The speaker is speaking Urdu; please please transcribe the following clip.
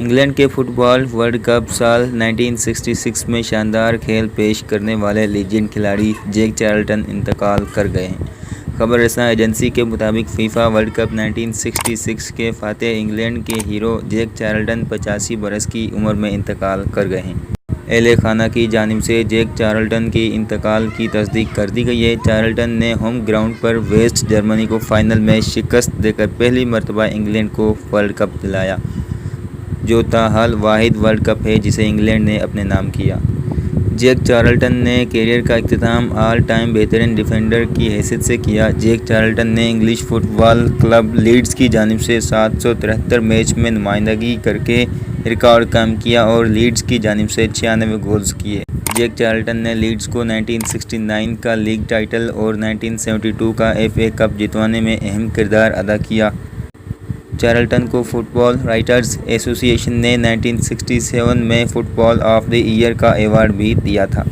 انگلینڈ کے فٹ بال ورلڈ کپ سال 1966 میں شاندار کھیل پیش کرنے والے لیجنڈ کھلاڑی جیک چارلٹن انتقال کر گئے ہیں۔ خبر رساں ایجنسی کے مطابق فیفا ورلڈ کپ 1966 کے فاتح انگلینڈ کے ہیرو جیک چارلٹن 85 برس کی عمر میں انتقال کر گئے ہیں۔ اہل خانہ کی جانب سے جیک چارلٹن کے انتقال کی تصدیق کر دی گئی ہے۔ چارلٹن نے ہوم گراؤنڈ پر ویسٹ جرمنی کو فائنل میں شکست دے کر پہلی مرتبہ انگلینڈ کو ورلڈ کپ دلایا، جو تاحال واحد ورلڈ کپ ہے جسے انگلینڈ نے اپنے نام کیا۔ جیک چارلٹن نے کیریئر کا اختتام آل ٹائم بہترین ڈیفینڈر کی حیثیت سے کیا۔ جیک چارلٹن نے انگلش فٹ بال کلب لیڈز کی جانب سے 773 میچ میں نمائندگی کرکے ریکارڈ قائم کیا اور لیڈز کی جانب سے 96 گولز کیے۔ جیک چارلٹن نے لیڈز کو 1969 کا لیگ ٹائٹل اور 1972 کا ایف اے کپ جتوانے میں اہم کردار ادا کیا۔ چارلٹن کو فٹ بال رائٹرز ایسوسی ایشن نے 1967 میں football of the year کا ایوارڈ بھی دیا تھا۔